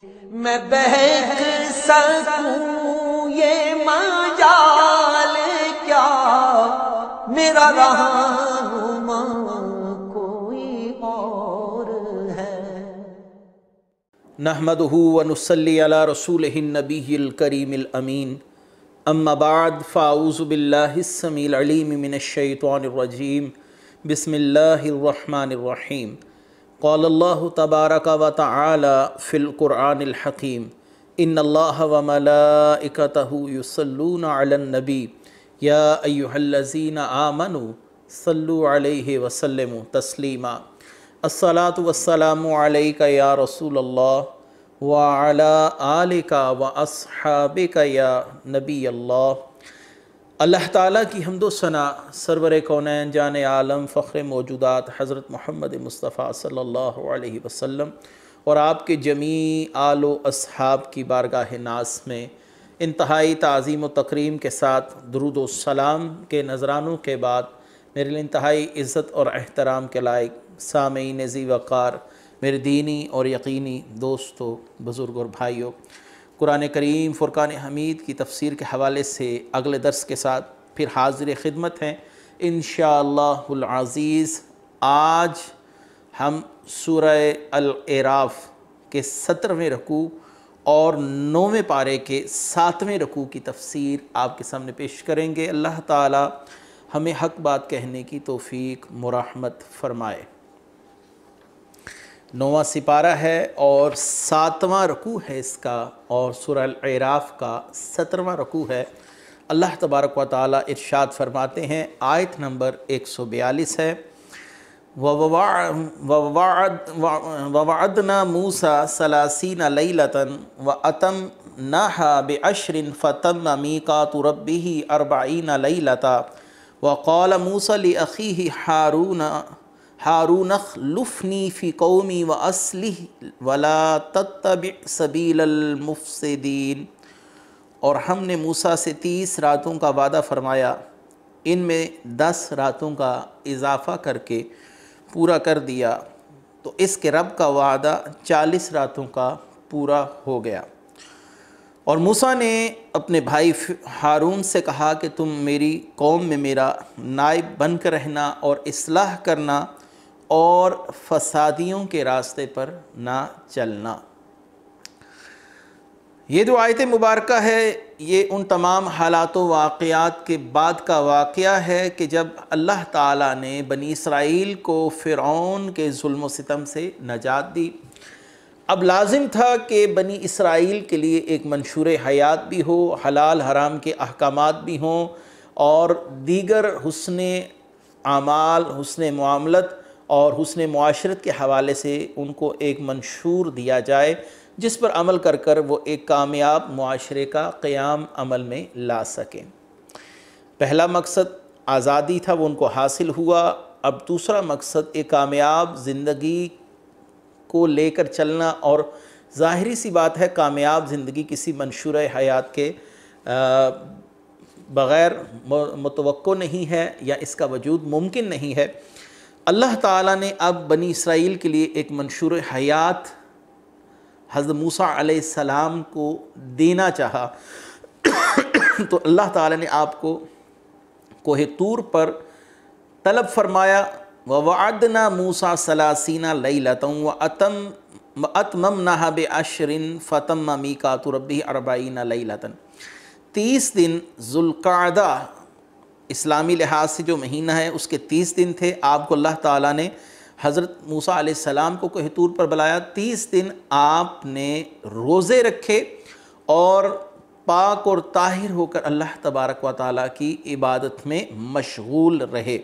میں بہک سکوں یہ مجال کیا، میرا رہنما کوئی اور ہے۔ نحمدہ ونصلی علی رسولہ النبی الکریم الامین، اما بعد فاعوذ باللہ السمیع العلیم من الشیطان الرجیم، بسم اللہ الرحمن الرحیم۔ قال اللہ تبارک و تعالی فی القرآن الحکیم، ان اللہ وملائکتہ یصلون علی النبی یا ایہا الذین آمنوا صلوا علیہ وسلموا تسلیما۔ الصلاۃ والسلام علیک یا رسول اللہ وعلی آلک واصحابک یا نبی اللہ۔ اللہ تعالیٰ کی حمد و ثنا سرور کونین جان عالم فخر موجودات حضرت محمد مصطفیٰ صلی اللہ علیہ وسلم اور آپ کے جمیع آل و اصحاب کی بارگاہ ناز میں انتہائی تعظیم و تکریم کے ساتھ درود و سلام کے نذرانوں کے بعد میرے لیے انتہائی عزت اور احترام کے لائق سامعین ذی وقار، میرے دینی اور یقینی دوستو، بزرگ اور بھائیوں، قرآن کریم فرقان حمید کی تفسیر کے حوالے سے اگلے درس کے ساتھ پھر حاضر خدمت ہیں انشاءاللہ العزیز۔ آج ہم سورہ الاعراف کے 17ویں رکوع اور 9ویں پارے کے 7ویں رکوع کی تفسیر آپ کے سامنے پیش کریں گے۔ اللہ تعالی ہمیں حق بات کہنے کی توفیق مرحمت فرمائے۔ 9واں سپارہ ہے اور 7واں رکوع ہے اس کا، اور سورہ الاعراف کا 17واں رکوع ہے۔ اللہ تبارک و تعالی ارشاد فرماتے ہیں، آیت نمبر 142 ہے، وَوَعَدْنَا مُوسَىٰ 30 لَيْلَةً وَأَتَمْنَاهَا بِعَشْرٍ فَتَمَّ مِيقَاتُ رَبِّهِ 40 لَيْلَةً وَقَالَ مُوسَىٰ لِأَخِيهِ ہارون اخلفنی فی قومی وَأَصْلِحْ وَلَا تَتَّبِعْ سَبِيلَ الْمُفْسِدِينَ۔ اور ہم نے موسیٰ سے 30 راتوں کا وعدہ فرمایا، ان میں 10 راتوں کا اضافہ کر کے پورا کر دیا، تو اس کے رب کا وعدہ 40 راتوں کا پورا ہو گیا۔ اور موسیٰ نے اپنے بھائی ہارون سے کہا کہ تم میری قوم میں میرا نائب بن کر رہنا اور اصلاح کرنا اور فسادیوں کے راستے پر نہ چلنا۔ یہ جو آیت مبارکہ ہے یہ ان تمام حالات و واقعات کے بعد کا واقعہ ہے کہ جب اللہ تعالیٰ نے بنی اسرائیل کو فرعون کے ظلم و ستم سے نجات دی۔ اب لازم تھا کہ بنی اسرائیل کے لیے ایک منشور حیات بھی ہو، حلال حرام کے احکامات بھی ہوں، اور دیگر حسن اعمال، حسن معاملت اور حسن معاشرت کے حوالے سے ان کو ایک منشور دیا جائے جس پر عمل کر کر وہ ایک کامیاب معاشرے کا قیام عمل میں لا سکیں۔ پہلا مقصد آزادی تھا، وہ ان کو حاصل ہوا۔ اب دوسرا مقصد ایک کامیاب زندگی کو لے کر چلنا، اور ظاہری سی بات ہے کامیاب زندگی کسی منشور حیات کے بغیر متوقع نہیں ہے یا اس کا وجود ممکن نہیں ہے۔ اللہ تعالیٰ نے اب بنی اسرائیل کے لیے ایک منشور حیات حضرت موسیٰ علیہ السلام کو دینا چاہا، تو اللہ تعالیٰ نے آپ کو کوہ طور پر طلب فرمایا، وَوَعَدْنَا مُوسَىٰ 30 لَيْلَةً وَأَتْمَمْنَاهَا بِعَشْرٍ فَتَمَّ مِيقَاتُ رَبِّهِ 40 لَيْلَةً۔ 30 دن ذوالقعدہ اسلامی لحاظ سے جو مہینہ ہے اس کے 30 دن تھے۔ آپ کو اللہ تعالیٰ نے حضرت موسیٰ علیہ السلام کو کوہ طور پر بلایا، 30 دن آپ نے روزے رکھے اور پاک اور طاہر ہو کر اللہ تبارک و تعالیٰ کی عبادت میں مشغول رہے۔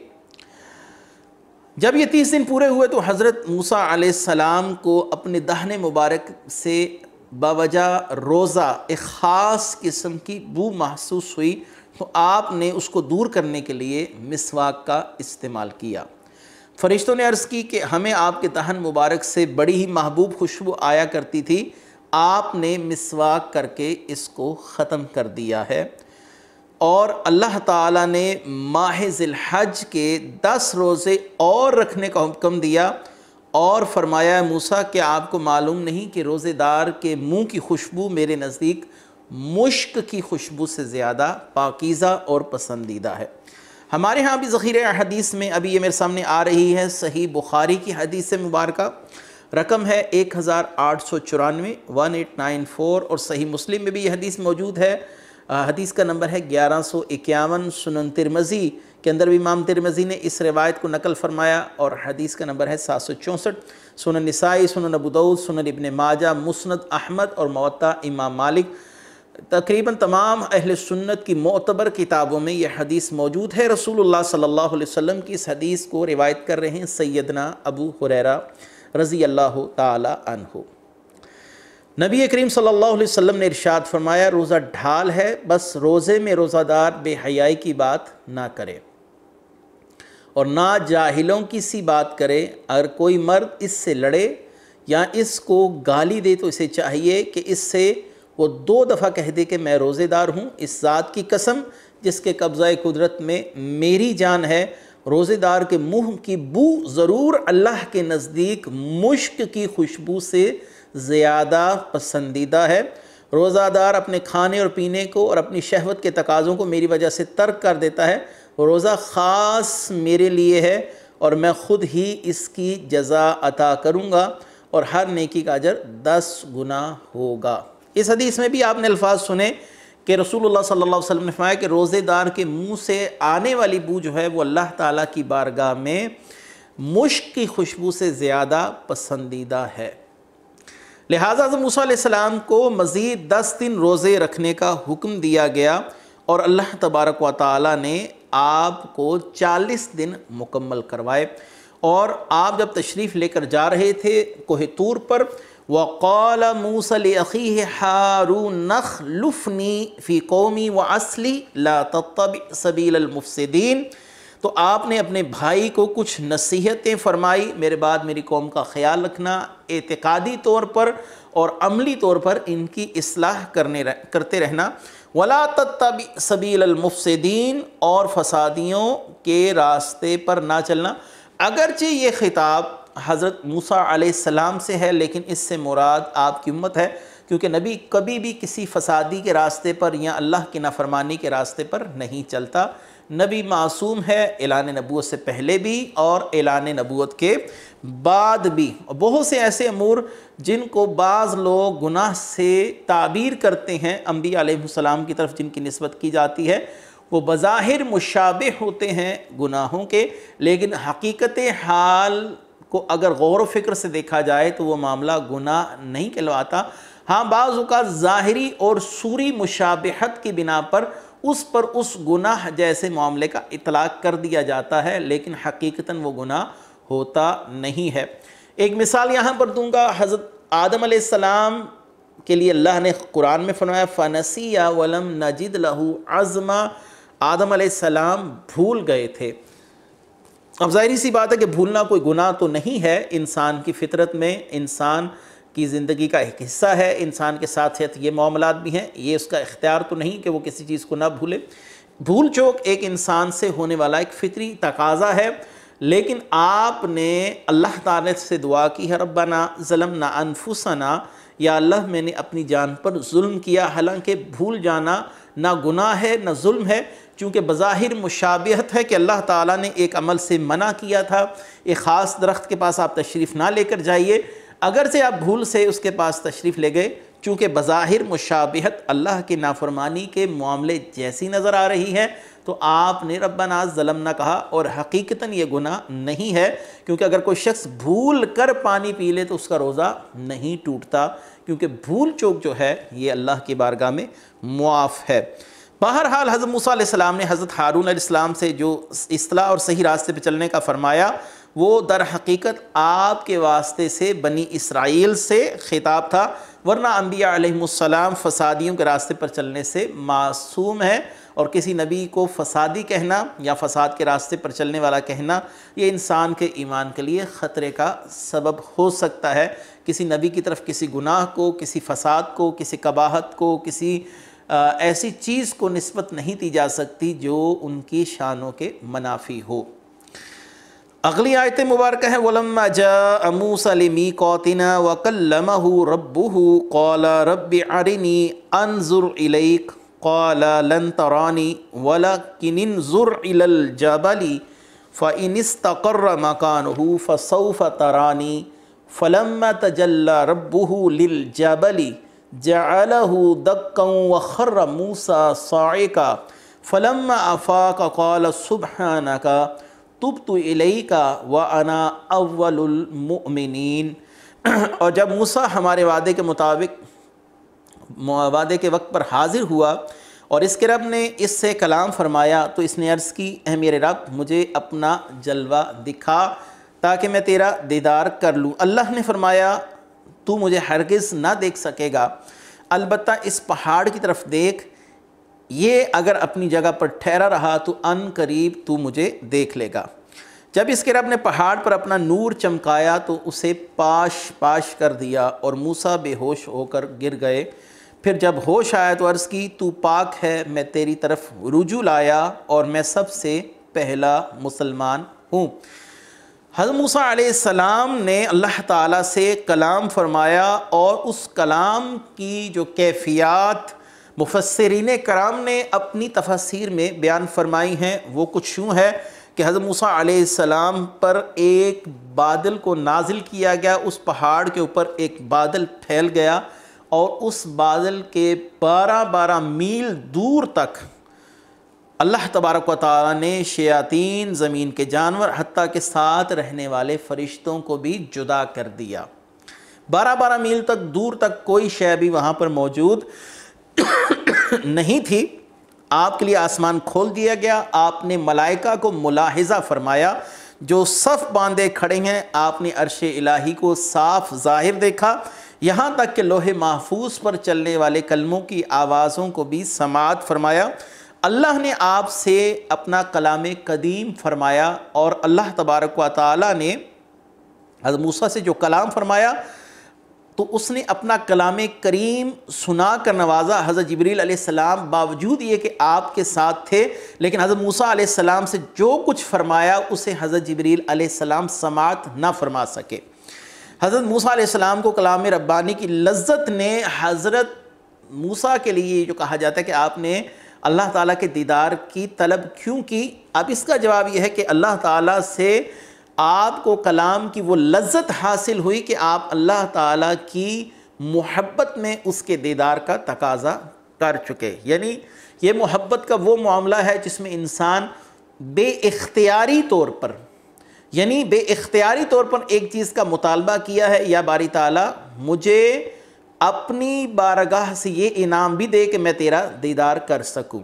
جب یہ 30 دن پورے ہوئے تو حضرت موسیٰ علیہ السلام کو اپنے دہن مبارک سے باوجہ روزہ ایک خاص قسم کی بو محسوس ہوئی، تو آپ نے اس کو دور کرنے کے لیے مسواک کا استعمال کیا۔ فرشتوں نے عرض کی کہ ہمیں آپ کے دہن مبارک سے بڑی ہی محبوب خوشبو آیا کرتی تھی، آپ نے مسواک کر کے اس کو ختم کر دیا ہے۔ اور اللہ تعالیٰ نے ماہ ذی الحج کے 10 روزے اور رکھنے کا حکم دیا، اور فرمایا موسیٰ کہ آپ کو معلوم نہیں کہ روزے دار کے منہ کی خوشبو میرے نزدیک مشک کی خوشبو سے زیادہ پاکیزہ اور پسندیدہ ہے۔ ہمارے ہاں بھی ذخیرہ حدیث میں ابھی یہ میرے سامنے آ رہی ہے، صحیح بخاری کی حدیث مبارکہ، رقم ہے 1894 1894، اور صحیح مسلم میں بھی یہ حدیث موجود ہے، حدیث کا نمبر ہے 1151۔ سنن ترمذی کے اندر بھی امام ترمذی نے اس روایت کو نقل فرمایا اور حدیث کا نمبر ہے 764۔ سنن نسائی، سنن ابو داؤد، سنن ابن ماجہ، مسند احمد اور موطا امام مالک، تقریباً تمام اہل سنت کی معتبر کتابوں میں یہ حدیث موجود ہے۔ رسول اللہ صلی اللہ علیہ وسلم کی اس حدیث کو روایت کر رہے ہیں سیدنا ابو ہریرہ رضی اللہ تعالی عنہ۔ نبی کریم صلی اللہ علیہ وسلم نے ارشاد فرمایا، روزہ ڈھال ہے، بس روزے میں روزہ دار بے حیائی کی بات نہ کرے اور نہ جاہلوں کی سی بات کرے۔ اگر کوئی مرد اس سے لڑے یا اس کو گالی دے تو اسے چاہیے کہ اس سے وہ 2 دفعہ کہہ دے کہ میں روزے دار ہوں، اس ذات کی قسم جس کے قبضہ قدرت میں میری جان ہے، روزے دار کے منہ کی بو ضرور اللہ کے نزدیک مشک کی خوشبو سے زیادہ پسندیدہ ہے۔ روزہ دار اپنے کھانے اور پینے کو اور اپنی شہوت کے تقاضوں کو میری وجہ سے ترک کر دیتا ہے، روزہ خاص میرے لیے ہے اور میں خود ہی اس کی جزا عطا کروں گا اور ہر نیکی کا اجر 10 گنا ہوگا۔ اس حدیث میں بھی آپ نے الفاظ سنے کہ رسول اللہ صلی اللہ علیہ وسلم نے فرمایا کہ روزے دار کے منہ سے آنے والی بو جو ہے وہ اللہ تعالیٰ کی بارگاہ میں مشک کی خوشبو سے زیادہ پسندیدہ ہے۔ لہٰذا حضرت موسیٰ علیہ السلام کو مزید 10 دن روزے رکھنے کا حکم دیا گیا اور اللہ تبارک و تعالیٰ نے آپ کو 40 دن مکمل کروائے، اور آپ جب تشریف لے کر جا رہے تھے کوہ طور پر، وَقَالَ مُوسَىٰ لِأَخِيهِ هَارُونَ اخْلُفْنِي فِي قَوْمِي وَأَصْلِحْ لَا تَتَّبِعْ سَبِيلَ الْمُفْسِدِينَ۔ تو آپ نے اپنے بھائی کو کچھ نصیحتیں فرمائی، میرے بعد میری قوم کا خیال رکھنا، اعتقادی طور پر اور عملی طور پر ان کی اصلاح کرتے رہنا، وَلَا تَتَّبِعْ سَبِيلَ الْمُفْسِدِينَ، اور فسادیوں کے راستے پر نہ چلنا۔ اگرچہ یہ خطاب حضرت موسیٰ علیہ السلام سے ہے، لیکن اس سے مراد آپ کی امت ہے، کیونکہ نبی کبھی بھی کسی فسادی کے راستے پر یا اللہ کی نافرمانی کے راستے پر نہیں چلتا۔ نبی معصوم ہے، اعلان نبوت سے پہلے بھی اور اعلان نبوت کے بعد بھی۔ بہت سے ایسے امور جن کو بعض لوگ گناہ سے تعبیر کرتے ہیں انبیاء علیہ السلام کی طرف جن کی نسبت کی جاتی ہے، وہ بظاہر مشابہ ہوتے ہیں گناہوں کے، لیکن حقیقت حال کو اگر غور و فکر سے دیکھا جائے تو وہ معاملہ گناہ نہیں کہلواتا۔ ہاں بعض اوقات ظاہری اور صوری مشابہت کی بنا پر اس گناہ جیسے معاملے کا اطلاق کر دیا جاتا ہے، لیکن حقیقتاً وہ گناہ ہوتا نہیں ہے۔ ایک مثال یہاں پر دوں گا، حضرت آدم علیہ السلام کے لیے اللہ نے قرآن میں فرمایا فَنَسِيَ وَلَمْ نَجِدْ لَهُ عَزْمًا، آدم علیہ السلام بھول گئے تھے۔ اب ظاہری سی بات ہے کہ بھولنا کوئی گناہ تو نہیں ہے، انسان کی فطرت میں، انسان کی زندگی کا ایک حصہ ہے، انسان کے ساتھ یہ معاملات بھی ہیں، یہ اس کا اختیار تو نہیں کہ وہ کسی چیز کو نہ بھولے۔ بھول چوک ایک انسان سے ہونے والا ایک فطری تقاضا ہے، لیکن آپ نے اللہ تعالیٰ سے دعا کی ہے ربنا ظلمنا انفسنا، یا اللہ میں نے اپنی جان پر ظلم کیا، حالانکہ بھول جانا نہ گناہ ہے نہ ظلم ہے، چونکہ بظاہر مشابہت ہے کہ اللہ تعالیٰ نے ایک عمل سے منع کیا تھا، ایک خاص درخت کے پاس آپ تشریف نہ لے کر جائیے، اگرچہ آپ بھول سے اس کے پاس تشریف لے گئے، چونکہ بظاہر مشابہت اللہ کی نافرمانی کے معاملے جیسی نظر آ رہی ہے، تو آپ نے ربنا ظلمنا کہا، اور حقیقتاً یہ گناہ نہیں ہے، کیونکہ اگر کوئی شخص بھول کر پانی پی لے تو اس کا روزہ نہیں ٹوٹتا، کیونکہ بھول چوک جو ہے یہ اللہ کی بارگاہ میں معاف ہے۔ بہرحال حضرت موسیٰ علیہ السلام نے حضرت ہارون علیہ السلام سے جو اصلاح اور صحیح راستے پہ چلنے کا فرمایا، وہ در حقیقت آپ کے واسطے سے بنی اسرائیل سے خطاب تھا، ورنہ انبیاء علیہ السلام فسادیوں کے راستے پر چلنے سے معصوم ہے، اور کسی نبی کو فسادی کہنا یا فساد کے راستے پر چلنے والا کہنا یہ انسان کے ایمان کے لیے خطرے کا سبب ہو سکتا ہے۔ کسی نبی کی طرف کسی گناہ کو، کسی فساد کو، کسی قباحت کو، کسی ایسی چیز کو نسبت نہیں دی جا سکتی جو ان کی شانوں کے منافی ہو۔ اگلی آیت مبارکہ ہے وَلَمَّا جَاءَ مُوسَىٰ لِمِيقَاتِنَا وَكَلَّمَهُ رَبُّهُ قَالَ رَبِّ أَرِنِي أَنظُرْ إِلَيْكَ قَالَ لَن تَرَانِي وَلَكِنِ انظُرْ إِلَى الْجَبَلِ فَإِنِ اسْتَقَرَّ مَكَانُهُ فَسَوْفَ تَرَانِي فَلَمَّا تَجَلَّى رَبُّهُ لِلْجَبَلِ جَعَلَهُ دَكًّا وَخَرَّ مُوسَىٰ صَعِقًا فَلَمَّا أَفَاقَ قَالَ سُبْحَانَكَ تُبْتُ إِلَيْكَ وَأَنَا أَوَّلُ الْمُؤْمِنِينَ۔ اور جب موسیٰ ہمارے وعدے کے مطابق وعدے کے وقت پر حاضر ہوا اور اس کے رب نے اس سے کلام فرمایا تو اس نے عرض کی اے میرے رب مجھے اپنا جلوہ دکھا تاکہ میں تیرا دیدار کر لوں۔ اللہ نے فرمایا تو مجھے ہرگز نہ دیکھ سکے گا، البتہ اس پہاڑ کی طرف دیکھ، یہ اگر اپنی جگہ پر ٹھہرا رہا تو ان قریب تو مجھے دیکھ لے گا۔ جب اس کے رب نے پہاڑ پر اپنا نور چمکایا تو اسے پاش پاش کر دیا اور موسیٰ بے ہوش ہو کر گر گئے۔ پھر جب ہوش آیا تو عرض کی تو پاک ہے، میں تیری طرف رجوع لایا اور میں سب سے پہلا مسلمان ہوں۔ حضرت موسیٰ علیہ السلام نے اللہ تعالیٰ سے کلام فرمایا اور اس کلام کی جو کیفیات مفسرین کرام نے اپنی تفسیر میں بیان فرمائی ہیں وہ کچھ یوں ہے کہ حضرت موسیٰ علیہ السلام پر ایک بادل کو نازل کیا گیا، اس پہاڑ کے اوپر ایک بادل پھیل گیا اور اس بادل کے 12 میل دور تک اللہ تبارک و تعالیٰ نے شیاطین، زمین کے جانور، حتیٰ کہ ساتھ رہنے والے فرشتوں کو بھی جدا کر دیا۔ 12 میل تک دور تک کوئی شے بھی وہاں پر موجود نہیں تھی۔ آپ کے لیے آسمان کھول دیا گیا، آپ نے ملائکہ کو ملاحظہ فرمایا جو صف باندھے کھڑے ہیں، آپ نے عرش الہی کو صاف ظاہر دیکھا، یہاں تک کہ لوح محفوظ پر چلنے والے کلموں کی آوازوں کو بھی سماعت فرمایا۔ اللہ نے آپ سے اپنا کلام قدیم فرمایا اور اللہ تبارک و تعالیٰ نے حضرت موسیٰ سے جو کلام فرمایا تو اس نے اپنا کلام کریم سنا کر نوازا۔ حضرت جبریل علیہ السلام باوجود یہ کہ آپ کے ساتھ تھے لیکن حضرت موسیٰ علیہ السلام سے جو کچھ فرمایا اسے حضرت جبریل علیہ السلام سماعت نہ فرما سکے۔ حضرت موسیٰ علیہ السلام کو کلام ربانی کی لذت نے حضرت موسیٰ کے لیے جو کہا جاتا ہے کہ آپ نے اللہ تعالیٰ کے دیدار کی طلب کیوں کی، اب اس کا جواب یہ ہے کہ اللہ تعالیٰ سے آپ کو کلام کی وہ لذت حاصل ہوئی کہ آپ اللہ تعالیٰ کی محبت میں اس کے دیدار کا تقاضا کر چکے۔ یعنی یہ محبت کا وہ معاملہ ہے جس میں انسان بے اختیاری طور پر ایک چیز کا مطالبہ کیا ہے، یا باری تعالیٰ مجھے اپنی بارگاہ سے یہ انعام بھی دے کہ میں تیرا دیدار کر سکوں۔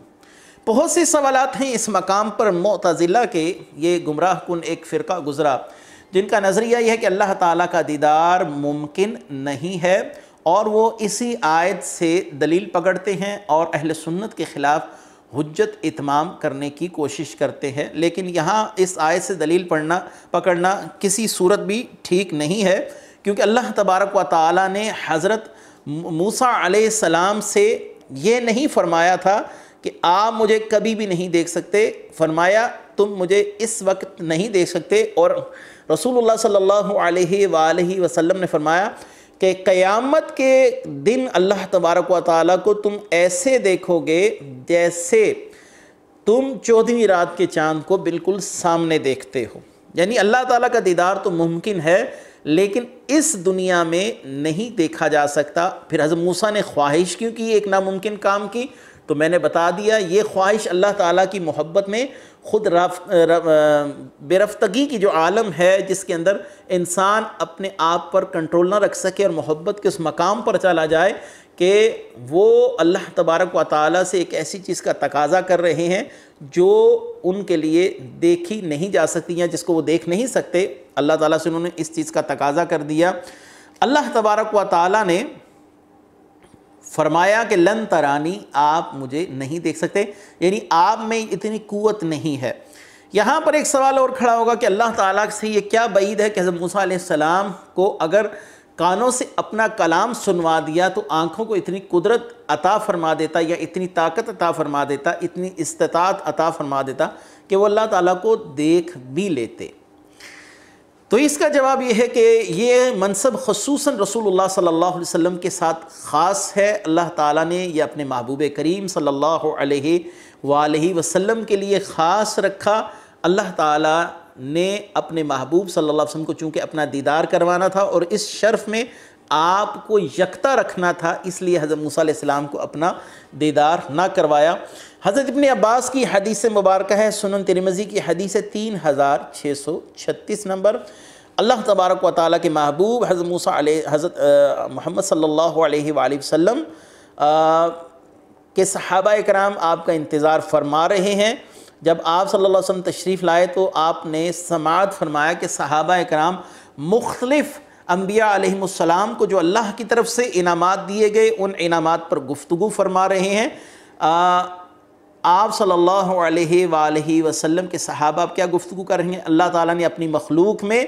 بہت سے سوالات ہیں اس مقام پر معتزلہ کے، یہ گمراہ کن ایک فرقہ گزرا جن کا نظریہ یہ ہے کہ اللہ تعالیٰ کا دیدار ممکن نہیں ہے، اور وہ اسی آیت سے دلیل پکڑتے ہیں اور اہل سنت کے خلاف حجت اتمام کرنے کی کوشش کرتے ہیں۔ لیکن یہاں اس آیت سے دلیل پکڑنا کسی صورت بھی ٹھیک نہیں ہے، کیونکہ اللہ تبارک و تعالیٰ نے حضرت موسیٰ علیہ السلام سے یہ نہیں فرمایا تھا کہ آپ مجھے کبھی بھی نہیں دیکھ سکتے، فرمایا تم مجھے اس وقت نہیں دیکھ سکتے، اور رسول اللہ صلی اللہ علیہ وآلہ وسلم نے فرمایا کہ قیامت کے دن اللہ تبارک و تعالیٰ کو تم ایسے دیکھو گے جیسے تم 14ویں رات کے چاند کو بالکل سامنے دیکھتے ہو۔ یعنی اللہ تعالیٰ کا دیدار تو ممکن ہے لیکن اس دنیا میں نہیں دیکھا جا سکتا۔ پھر حضرت موسیٰ نے خواہش کیوں کی ایک ناممکن کام کی، تو میں نے بتا دیا یہ خواہش اللہ تعالیٰ کی محبت میں خود بے رفتگی کی جو عالم ہے جس کے اندر انسان اپنے آپ پر کنٹرول نہ رکھ سکے اور محبت کے اس مقام پر چلا جائے کہ وہ اللہ تبارک و تعالیٰ سے ایک ایسی چیز کا تقاضا کر رہے ہیں جو ان کے لیے دیکھی نہیں جا سکتی یا جس کو وہ دیکھ نہیں سکتے، اللہ تعالیٰ سے انہوں نے اس چیز کا تقاضا کر دیا۔ اللہ تبارک و تعالیٰ نے فرمایا کہ لن ترانی، آپ مجھے نہیں دیکھ سکتے، یعنی آپ میں اتنی قوت نہیں ہے۔ یہاں پر ایک سوال اور کھڑا ہوگا کہ اللہ تعالیٰ سے یہ کیا بعید ہے کہ حضرت موسیٰ علیہ السلام کو اگر کانوں سے اپنا کلام سنوا دیا تو آنکھوں کو اتنی قدرت عطا فرما دیتا یا اتنی طاقت عطا فرما دیتا، اتنی استطاعت عطا فرما دیتا کہ وہ اللہ تعالیٰ کو دیکھ بھی لیتے۔ تو اس کا جواب یہ ہے کہ یہ منصب خصوصاً رسول اللہ صلی اللہ علیہ وسلم کے ساتھ خاص ہے۔ اللہ تعالیٰ نے یہ اپنے محبوب کریم صلی اللہ علیہ وآلہ وسلم کے لیے خاص رکھا۔ اللہ تعالیٰ نے اپنے محبوب صلی اللہ علیہ وسلم کو چونکہ اپنا دیدار کروانا تھا اور اس شرف میں آپ کو یکتا رکھنا تھا، اس لیے حضرت موسیٰ علیہ السلام کو اپنا دیدار نہ کروایا۔ حضرت ابن عباس کی حدیث مبارکہ ہے، سنن ترمذی کی حدیث 3636 نمبر۔ اللہ تبارک و تعالیٰ کے محبوب حضرت محمد صلی اللہ علیہ وآلہ وسلم کہ صحابہ اکرام آپ کا انتظار فرما رہے ہیں۔ جب آپ صلی اللہ علیہ وسلم تشریف لائے تو آپ نے سماعت فرمایا کہ صحابہ اکرام مختلف انبیاء علیہم السلام کو جو اللہ کی طرف سے انعامات دیے گئے ان انعامات پر گفتگو فرما رہے ہیں۔ آپ صلی اللہ علیہ وآلہ وسلم کے صحابہ کیا گفتگو کر رہے ہیں؟ اللہ تعالیٰ نے اپنی مخلوق میں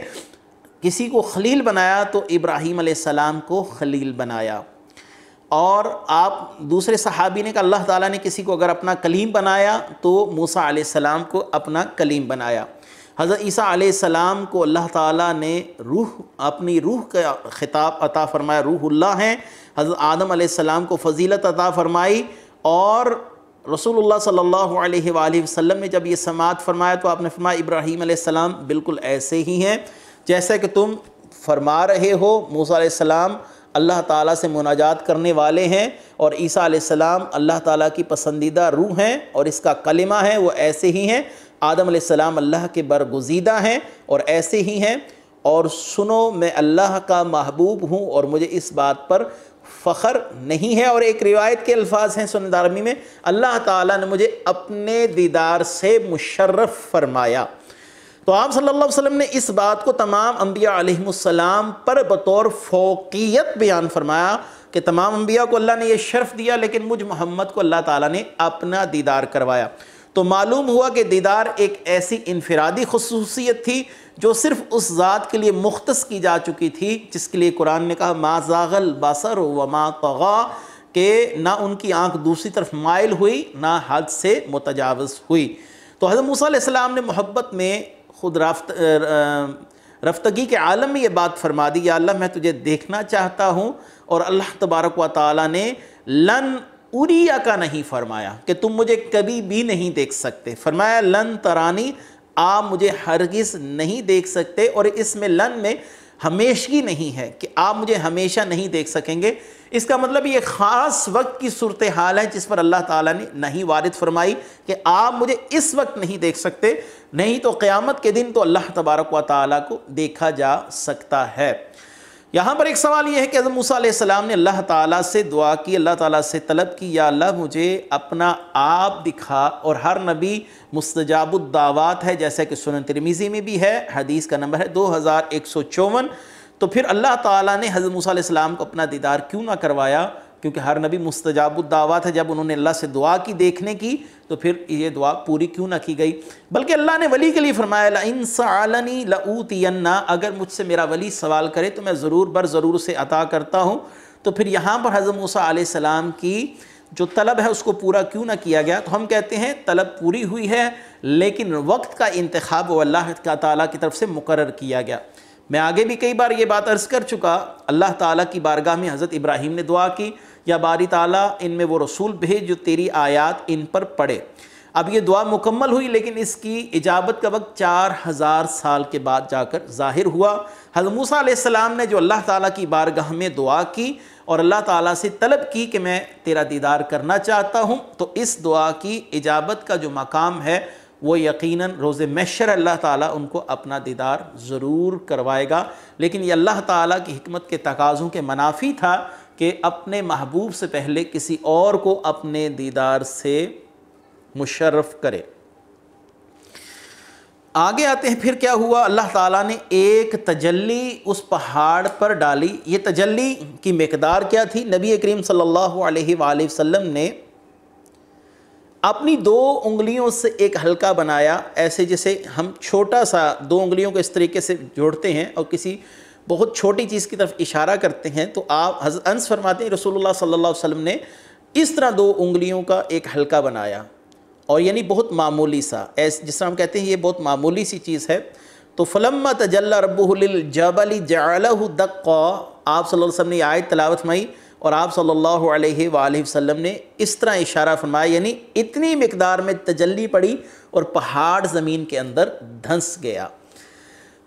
کسی کو خلیل بنایا تو ابراہیم علیہ السلام کو خلیل بنایا، اور آپ دوسرے صحابی نے کہا اللہ تعالیٰ نے کسی کو اگر اپنا کلیم بنایا تو موسیٰ علیہ السلام کو اپنا کلیم بنایا۔ حضرت عیسیٰ علیہ السلام کو اللہ تعالیٰ نے اپنی روح کا خطاب عطا فرمایا، روح اللہ ہیں۔ حضرت آدم علیہ السلام کو فضیلت عطا فرمائی، اور رسول اللہ صلی اللہ علیہ وآلہ وسلم نے جب یہ سماعت فرمایا تو آپ نے فرمایا ابراہیم علیہ السلام بالکل ایسے ہی ہیں جیسا کہ تم فرما رہے ہو۔ موسیٰ علیہ السلام اللہ تعالیٰ سے مناجات کرنے والے ہیں، اور عیسیٰ علیہ السلام اللہ تعالیٰ کی پسندیدہ روح ہیں اور اس کا کلمہ ہے، وہ ایسے ہی ہیں۔ آدم علیہ السلام اللہ کے برگزیدہ ہیں اور ایسے ہی ہیں۔ اور سنو میں اللہ کا محبوب ہوں اور مجھے اس بات پر فخر نہیں ہے۔ اور ایک روایت کے الفاظ ہیں سنن دارمی میں، اللہ تعالیٰ نے مجھے اپنے دیدار سے مشرف فرمایا۔ تو آپ صلی اللہ علیہ وسلم نے اس بات کو تمام انبیاء علیہم السلام پر بطور فوقیت بیان فرمایا کہ تمام انبیاء کو اللہ نے یہ شرف دیا، لیکن مجھ محمد کو اللہ تعالیٰ نے اپنا دیدار کروایا۔ تو معلوم ہوا کہ دیدار ایک ایسی انفرادی خصوصیت تھی جو صرف اس ذات کے لیے مختص کی جا چکی تھی، جس کے لیے قرآن نے کہا ما زاغ البصر وما طغى، کہ نہ ان کی آنکھ دوسری طرف مائل ہوئی نہ حد سے متجاوز ہوئی۔ تو حضرت موسیٰ علیہ السلام نے محبت میں خود رفتگی کے عالم میں یہ بات فرما دی، یا اللہ میں تجھے دیکھنا چاہتا ہوں، اور اللہ تبارک و تعالیٰ نے لن اوریا کا نہیں فرمایا کہ تم مجھے کبھی بھی نہیں دیکھ سکتے، فرمایا لن ترانی، آپ مجھے ہرگز نہیں دیکھ سکتے، اور اس میں لن میں ہمیشگی نہیں ہے کہ آپ مجھے ہمیشہ نہیں دیکھ سکیں گے۔ اس کا مطلب یہ خاص وقت کی صورتحال ہے جس پر اللہ تعالیٰ نے نہیں وارد فرمائی کہ آپ مجھے اس وقت نہیں دیکھ سکتے، نہیں تو قیامت کے دن تو اللہ تبارک و تعالیٰ کو دیکھا جا سکتا ہے۔ یہاں پر ایک سوال یہ ہے کہ حضرت موسیٰ علیہ السلام نے اللہ تعالیٰ سے دعا کی، اللہ تعالیٰ سے طلب کی، یا اللہ مجھے اپنا آپ دکھا، اور ہر نبی مستجاب الدعوات ہے، جیسا کہ سنن ترمذی میں بھی ہے، حدیث کا نمبر ہے 2154۔ تو پھر اللہ تعالیٰ نے حضرت موسیٰ علیہ السلام کو اپنا دیدار کیوں نہ کروایا؟ کیونکہ ہر نبی مستجاب الدعوات ہے، جب انہوں نے اللہ سے دعا کی دیکھنے کی تو پھر یہ دعا پوری کیوں نہ کی گئی؟ بلکہ اللہ نے ولی کے لیے فرمایا لَإِن سَأَلَنِي لَأُوتِيَنَّ، اگر مجھ سے میرا ولی سوال کرے تو میں ضرور بر ضرور اسے عطا کرتا ہوں۔ تو پھر یہاں پر حضرت موسیٰ علیہ السلام کی جو طلب ہے اس کو پورا کیوں نہ کیا گیا؟ تو ہم کہتے ہیں طلب پوری ہوئی ہے، لیکن وقت کا انتخاب وہ اللہ تعالیٰ کی طرف سے مقرر کیا گیا۔ میں آگے بھی کئی بار یہ بات عرض کر چکا، اللہ تعالیٰ کی بارگاہ میں حضرت ابراہیم نے دعا کی، یا باری تعالیٰ ان میں وہ رسول بھیج جو تیری آیات ان پر پڑھے۔ اب یہ دعا مکمل ہوئی، لیکن اس کی اجابت کا وقت 4000 سال کے بعد جا کر ظاہر ہوا۔ حضرت موسیٰ علیہ السلام نے جو اللہ تعالیٰ کی بارگاہ میں دعا کی اور اللہ تعالیٰ سے طلب کی کہ میں تیرا دیدار کرنا چاہتا ہوں، تو اس دعا کی اجابت کا جو مقام ہے وہ یقیناً روز محشر اللہ تعالیٰ ان کو اپنا دیدار ضرور کروائے گا۔ لیکن یہ اللہ تعالیٰ کی حکمت کے تقاضوں کے منافی تھا کہ اپنے محبوب سے پہلے کسی اور کو اپنے دیدار سے مشرف کرے۔ آگے آتے ہیں، پھر کیا ہوا؟ اللہ تعالیٰ نے ایک تجلی اس پہاڑ پر ڈالی۔ یہ تجلی کی مقدار کیا تھی؟ نبی کریم صلی اللہ علیہ وآلہ وسلم نے اپنی 2 انگلیوں سے ایک حلقہ بنایا، ایسے جیسے ہم چھوٹا سا 2 انگلیوں کو اس طریقے سے جوڑتے ہیں اور کسی بہت چھوٹی چیز کی طرف اشارہ کرتے ہیں، تو آپ حضرت انس فرماتے ہیں رسول اللہ صلی اللہ علیہ وسلم نے اس طرح 2 انگلیوں کا ایک حلقہ بنایا، اور یعنی بہت معمولی سا، جس طرح ہم کہتے ہیں یہ بہت معمولی سی چیز ہے، تو فلما تجلی ربہ للجبل جعلہ دقا، آپ صلی اللہ علیہ وسلم نے یہ آیت تلاوت فرمائی اور آپ صلی اللہ علیہ وآلہ وسلم نے اس طرح اشارہ فرمایا، یعنی اتنی مقدار میں تجلی پڑی اور پہاڑ زمین کے اندر دھنس گیا،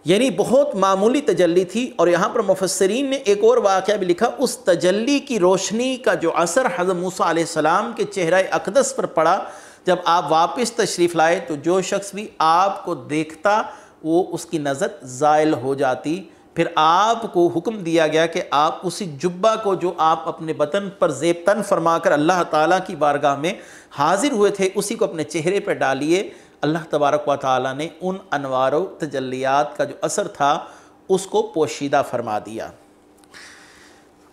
یعنی بہت معمولی تجلی تھی۔ اور یہاں پر مفسرین نے ایک اور واقعہ بھی لکھا، اس تجلی کی روشنی کا جو اثر حضرت موسیٰ علیہ السلام کے چہرہ اقدس پر پڑا، جب آپ واپس تشریف لائے تو جو شخص بھی آپ کو دیکھتا وہ اس کی نظر زائل ہو جاتی۔ پھر آپ کو حکم دیا گیا کہ آپ اسی جبہ کو جو آپ اپنے بدن پر زیب تن فرما کر اللہ تعالیٰ کی بارگاہ میں حاضر ہوئے تھے، اسی کو اپنے چہرے پر ڈالیے۔ اللہ تبارک و تعالیٰ نے ان انوار و تجلیات کا جو اثر تھا اس کو پوشیدہ فرما دیا۔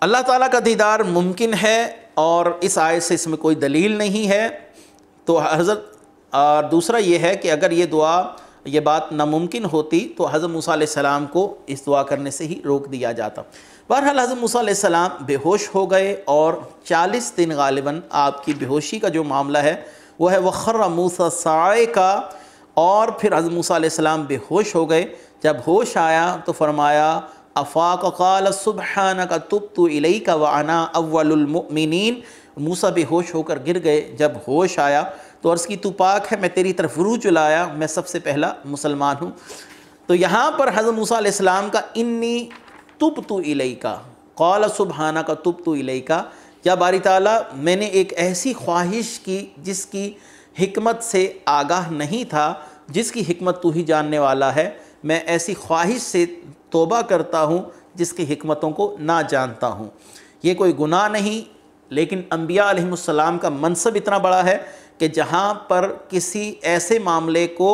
اللہ تعالیٰ کا دیدار ممکن ہے، اور اس آیت سے اس میں کوئی دلیل نہیں ہے۔ تو اور دوسرا یہ ہے کہ اگر یہ بات ناممکن ہوتی تو حضرت موسیٰ علیہ السلام کو اس دعا کرنے سے ہی روک دیا جاتا۔ بہرحال حضرت موسیٰ علیہ السلام بے ہوش ہو گئے، اور 40 دن غالباً آپ کی بے ہوشی کا جو معاملہ ہے وہ ہے وَخَرَّ مُوسَىٰ صَاعِقًا، اور پھر حضرت موسیٰ علیہ السلام بے ہوش ہو گئے۔ جب ہوش آیا تو فرمایا افاق قال سبحانک تبت الیک وانا اول المؤمنین، موسیٰ بے ہوش ہو کر گر گئے۔ جب ہوش آیا تو عرض کی تو پاک ہے، میں تیری طرف روح چلایا، میں سب سے پہلا مسلمان ہوں۔ تو یہاں پر حضرت موسیٰ علیہ السلام کا انی تبت الیک قال سبحانک تبت الیک، یا باری تعالیٰ میں نے ایک ایسی خواہش کی جس کی حکمت سے آگاہ نہیں تھا، جس کی حکمت تو ہی جاننے والا ہے، میں ایسی خواہش سے توبہ کرتا ہوں جس کی حکمتوں کو نہ جانتا ہوں۔ یہ کوئی گناہ نہیں، لیکن انبیاء علیہ السلام کا منصب اتنا بڑا ہے کہ جہاں پر کسی ایسے معاملے کو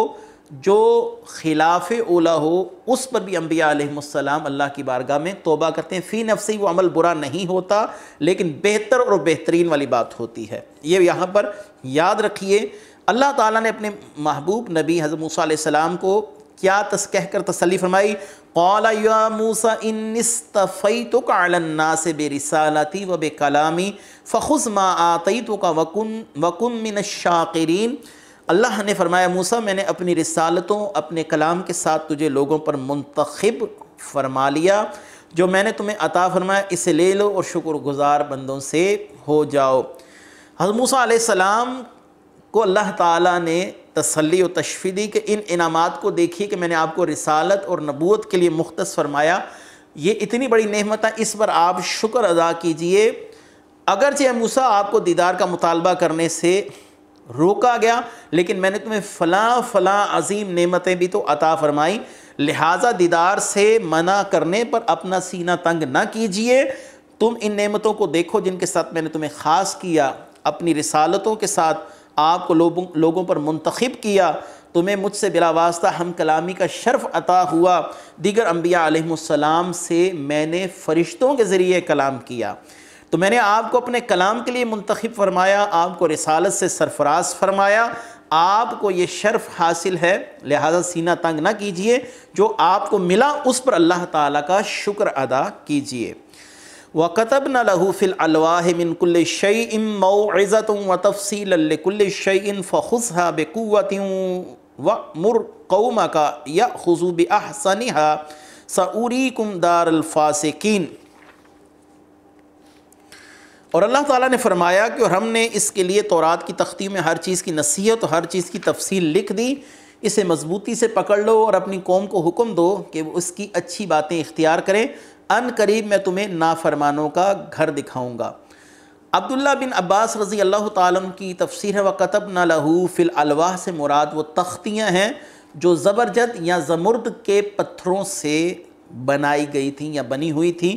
جو خلاف اولا ہو اس پر بھی انبیاء علیہ السلام اللہ کی بارگاہ میں توبہ کرتے ہیں۔ فی نفسی وہ عمل برا نہیں ہوتا، لیکن بہتر اور بہترین والی بات ہوتی ہے۔ یہ یہاں پر یاد رکھیے، اللہ تعالیٰ نے اپنے محبوب نبی حضرت موسیٰ علیہ السلام کو کیا کہہ کر تسلی فرمائی؟ قال یا موسیٰ انی اصطفیتک علی الناس برسالتی و بکلامی فخذ ما آتیتک وکن من الشاکرین۔ اللہ نے فرمایا موسیٰ میں نے اپنی رسالتوں اپنے کلام کے ساتھ تجھے لوگوں پر منتخب فرما لیا، جو میں نے تمہیں عطا فرمایا اسے لے لو اور شکر گزار بندوں سے ہو جاؤ۔ حضرت موسیٰ علیہ السلام کو اللہ تعالیٰ نے تسلی و تشفیع دی کہ ان انعامات کو دیکھیے کہ میں نے آپ کو رسالت اور نبوت کے لیے مختص فرمایا، یہ اتنی بڑی نعمت ہے، اس پر آپ شکر ادا کیجئے۔ اگرچہ موسیٰ آپ کو دیدار کا مطالبہ کرنے سے روکا گیا، لیکن میں نے تمہیں فلاں فلاں عظیم نعمتیں بھی تو عطا فرمائی، لہٰذا دیدار سے منع کرنے پر اپنا سینہ تنگ نہ کیجئے۔ تم ان نعمتوں کو دیکھو جن کے ساتھ میں نے تمہیں خاص کیا، اپنی رسالتوں کے ساتھ آپ کو لوگوں پر منتخب کیا، تمہیں مجھ سے بلا واسطہ ہم کلامی کا شرف عطا ہوا، دیگر انبیاء علیہ السلام سے میں نے فرشتوں کے ذریعے کلام کیا، تو میں نے آپ کو اپنے کلام کے لیے منتخب فرمایا، آپ کو رسالت سے سرفراز فرمایا، آپ کو یہ شرف حاصل ہے، لہذا سینہ تنگ نہ کیجئے، جو آپ کو ملا اس پر اللہ تعالیٰ کا شکر ادا کیجئے۔ وَكَتَبْنَا لَهُ فِي الْأَلْوَاحِ مِنْ كُلِّ شَيْءٍ مَوْعِظَةً وَتَفْصِيلًا لِكُلِّ شَيْءٍ فَخُذْهَا بِقُوَّةٍ وَأْمُرْ قَوْمَكَ يَأْخُذُوا بِأَحْسَنِهَا سَأُرِيكُمْ دَارَ الْفَاسِقِينَ۔ اور اللہ تعالیٰ نے فرمایا کہ اور ہم نے اس کے لیے تورات کی تختیوں میں ہر چیز کی نصیحت اور ہر چیز کی تفصیل لکھ دی، اسے مضبوطی سے پکڑ لو اور اپنی قوم کو حکم دو کہ وہ اس کی اچھی باتیں اختیار کریں، ان قریب میں تمہیں نافرمانوں کا گھر دکھاؤں گا۔ عبداللہ بن عباس رضی اللہ تعالیٰ عنہ کی تفسیر ہے وَكَتَبْنَا لَهُ فِي الْأَلْوَاحِ سے مراد وہ تختیاں ہیں جو زبرجد یا زمرد کے پتھروں سے بنائی گئی تھیں یا بنی ہوئی تھیں،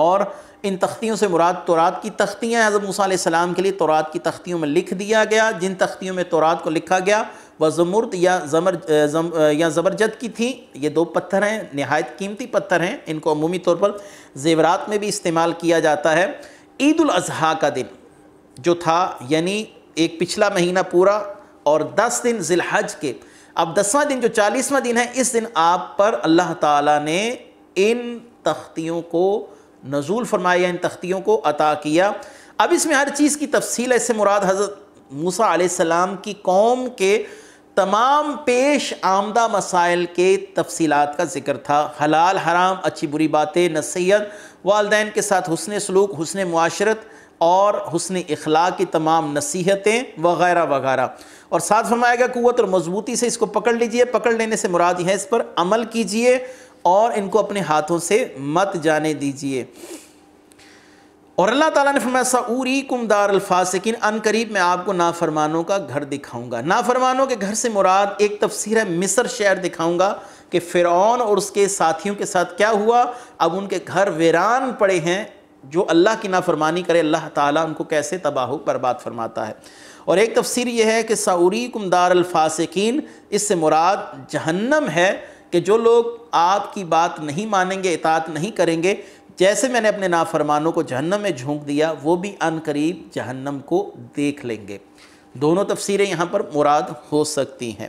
اور ان تختیوں سے مراد تورات کی تختیاں، حضرت موسیٰ علیہ السلام کے لیے تورات کی تختیوں میں لکھ دیا گیا، جن تختیوں میں تورات کو لکھا گیا وہ زمرد یا زبرجد کی تھیں۔ یہ دو پتھر ہیں، نہایت قیمتی پتھر ہیں، ان کو عمومی طور پر زیورات میں بھی استعمال کیا جاتا ہے۔ عید الاضحیٰ کا دن جو تھا، یعنی ایک پچھلا مہینہ پورا اور 10 دن ذی الحج کے، اب 10واں دن جو 40واں دن ہے، اس دن آپ پر اللہ تعالیٰ نے ان تختیوں کو نزول فرمایا، ان تختیوں کو عطا کیا۔ اب اس میں ہر چیز کی تفصیل ہے، اس سے مراد حضرت موسیٰ علیہ السلام کی قوم کے تمام پیش آمدہ مسائل کے تفصیلات کا ذکر تھا، حلال حرام، اچھی بری باتیں، نصیحت، والدین کے ساتھ حسن سلوک، حسن معاشرت اور حسن اخلاق کی تمام نصیحتیں وغیرہ وغیرہ، اور ساتھ فرمایا گیا قوت اور مضبوطی سے اس کو پکڑ لیجئے، پکڑ لینے سے مراد ہے اس پر عمل کیجئے اور ان کو اپنے ہاتھوں سے مت جانے دیجئے۔ اور اللہ تعالیٰ نے فرمایا سَأُورِيكُمْ دَارَ الْفَاسِقِينَ، ان قریب میں آپ کو نافرمانوں کا گھر دکھاؤں گا۔ نافرمانوں کے گھر سے مراد ایک تفسیر ہے مصر شہر دکھاؤں گا کہ فرعون اور اس کے ساتھیوں کے ساتھ کیا ہوا، اب ان کے گھر ویران پڑے ہیں، جو اللہ کی نافرمانی کرے اللہ تعالیٰ ان کو کیسے تباہ و برباد فرماتا ہے۔ اور ایک تفسیر یہ ہے کہ سَأُورِيكُمْ دَارَ الْفَاسِقِينَ، اس سے مراد جہنم ہے کہ جو لوگ آپ کی بات نہیں مانیں گے، اطاعت نہیں کریں گے، جیسے میں نے اپنے نافرمانوں کو جہنم میں جھونک دیا، وہ بھی ان قریب جہنم کو دیکھ لیں گے۔ دونوں تفسیریں یہاں پر مراد ہو سکتی ہیں۔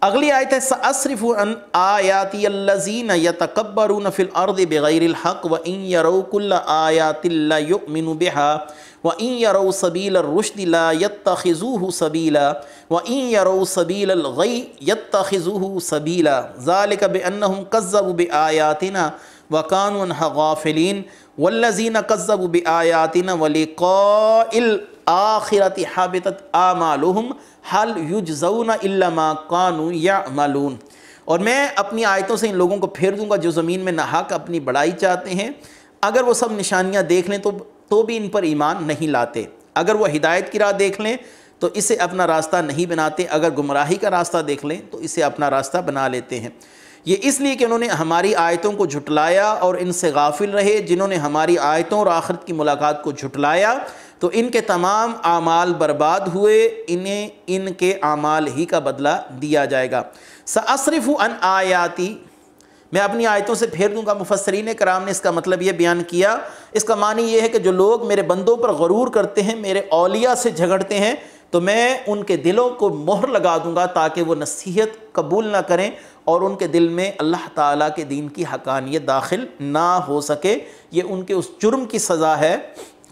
اگلی آیت ہے سَأَصْرِفُ عَنْ آیَاتِيَ الَّذِينَ يَتَكَبَّرُونَ فِي الْأَرْضِ بِغَيْرِ الْحَقِّ وَإِنْ يَرَوْا كُلَّ آيَاتٍ لَا يُؤْمِنُوا بِهَا وَإِنْ يَرَوْا سَبِيلَ الرُّشْدِ لَا يَتَّخِذُوهُ سَبِيلًا وَإِنْ يَرَوْا سَبِيلَ الْغَيِّ يَتَّخِذُوهُ سَبِيلًا ذَلِكَ بِأَنَّهُمْ كَذَّبُوا بِآيَاتِنَا وَكَانُوا عَنْهَا غَافِلِينَ وَالَّذِينَ كَذَّبُوا بِآيَاتِنَا وَلِقَاءِ الْآخِرَةِ حَبِطَتْ أَعْمَالُهُمْ هَلْ يُجْزَوْنَ إِلَّا مَا كَانُوا يَعْمَلُونَ۔ اور میں اپنی آیتوں سے ان لوگوں کو پھیر دوں گا جو زمین میں ناحق اپنی بڑائی چاہتے ہیں، اگر وہ سب نشانیاں دیکھ لیں تو بھی ان پر ایمان نہیں لاتے، اگر وہ ہدایت کی راہ دیکھ لیں تو اسے اپنا راستہ نہیں بناتے، اگر گمراہی کا راستہ دیکھ لیں تو اسے اپنا راستہ بنا لیتے ہیں۔ یہ اس لیے کہ انہوں نے ہماری آیتوں کو جھٹلایا اور ان سے غافل رہے۔ جنہوں نے ہماری آیتوں اور آخرت کی ملاقات کو جھٹلایا تو ان کے تمام اعمال برباد ہوئے، انہیں ان کے اعمال ہی کا بدلہ دیا جائے گا۔ سَأَصْرِفُ عَنْ آیَاتِي، میں اپنی آیتوں سے پھیر دوں گا۔ مفسرین کرام نے اس کا مطلب یہ بیان کیا، اس کا معنی یہ ہے کہ جو لوگ میرے بندوں پر غرور کرتے ہیں، میرے اولیاء سے جھگڑتے ہیں، تو میں ان کے دلوں کو مہر لگا دوں گا تاکہ وہ نصیحت قبول نہ کریں اور ان کے دل میں اللہ تعالیٰ کے دین کی حقانیت داخل نہ ہو سکے۔ یہ ان کے اس جرم کی سزا ہے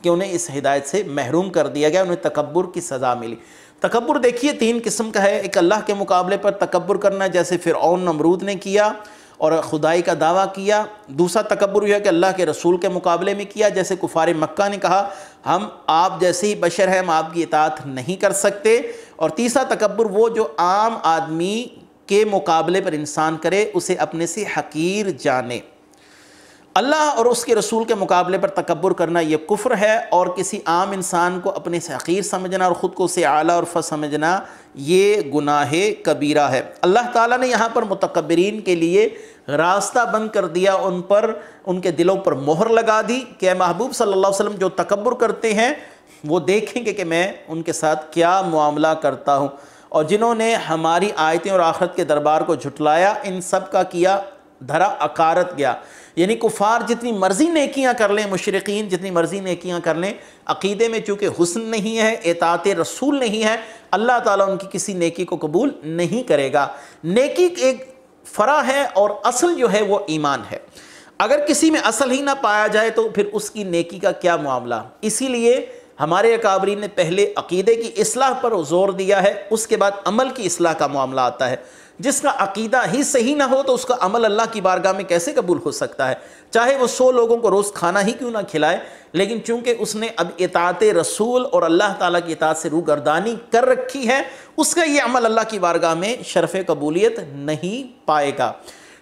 کہ انہیں اس ہدایت سے محروم کر دیا گیا، انہیں تکبر کی سزا ملی۔ تکبر دیکھیے تین قسم کا ہے، ایک اللہ کے مقابلے پر تکبر کرنا جیسے فرعون نمرود نے کیا اور خدائی کا دعویٰ کیا، دوسرا تکبر یہ ہے کہ اللہ کے رسول کے مقابلے میں کیا، جیسے کفار مکہ نے کہا ہم آپ جیسے ہی بشر ہیں، ہم آپ کی اطاعت نہیں کر سکتے، اور تیسرا تکبر وہ جو عام آدمی کے مقابلے پر انسان کرے، اسے اپنے سے حقیر جانے۔ اللہ اور اس کے رسول کے مقابلے پر تکبر کرنا یہ کفر ہے، اور کسی عام انسان کو اپنے سے حقیر سمجھنا اور خود کو سے اعلیٰ اور فضل سمجھنا یہ گناہ کبیرہ ہے۔ اللہ تعالیٰ نے یہاں پر متکبرین کے لیے راستہ بند کر دیا، ان پر ان کے دلوں پر مہر لگا دی کہ اے محبوب صلی اللہ علیہ وسلم جو تکبر کرتے ہیں وہ دیکھیں گے کہ میں ان کے ساتھ کیا معاملہ کرتا ہوں۔ اور جنہوں نے ہماری آیتیں اور آخرت کے دربار کو جھٹلایا، ان سب کا کیا دھرا اکارت گیا، یعنی کفار جتنی مرضی نیکیاں کر لیں، مشرقین جتنی مرضی نیکیاں کر لیں، عقیدے میں چونکہ حسن نہیں ہے، اطاعت رسول نہیں ہے، اللہ تعالیٰ ان کی کسی نیکی کو قبول نہیں کرے گا۔ نیکی ایک فرع ہے اور اصل جو ہے وہ ایمان ہے، اگر کسی میں اصل ہی نہ پایا جائے تو پھر اس کی نیکی کا کیا معاملہ۔ اسی لیے ہمارے اکابرین نے پہلے عقیدے کی اصلاح پر زور دیا ہے، اس کے بعد عمل کی اصلاح کا معاملہ آتا ہے۔ جس کا عقیدہ ہی صحیح نہ ہو تو اس کا عمل اللہ کی بارگاہ میں کیسے قبول ہو سکتا ہے، چاہے وہ 100 لوگوں کو روز کھانا ہی کیوں نہ کھلائے، لیکن چونکہ اس نے اب اطاعت رسول اور اللہ تعالیٰ کی اطاعت سے روگردانی کر رکھی ہے، اس کا یہ عمل اللہ کی بارگاہ میں شرف قبولیت نہیں پائے گا۔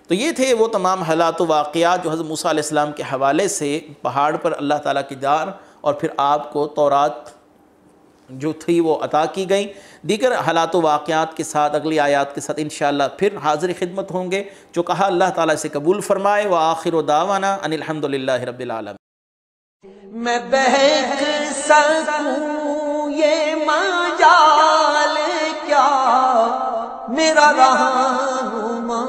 تو یہ تھے وہ تمام حالات و واقعات جو حضرت موسیٰ علیہ السلام کے حوالے سے پہاڑ پر اللہ تعالیٰ کی دار اور پھر آپ کو تورات جو تھی وہ عطا کی گئیں۔ دیگر حالات و واقعات کے ساتھ اگلی آیات کے ساتھ انشاءاللہ پھر حاضر خدمت ہوں گے۔ جو کہا اللہ تعالیٰ سے قبول فرمائے۔ وآخر دعوانا ان الحمدللہ رب العالمین۔ میں بہک سکوں یہ مجال کیا میرا رہنما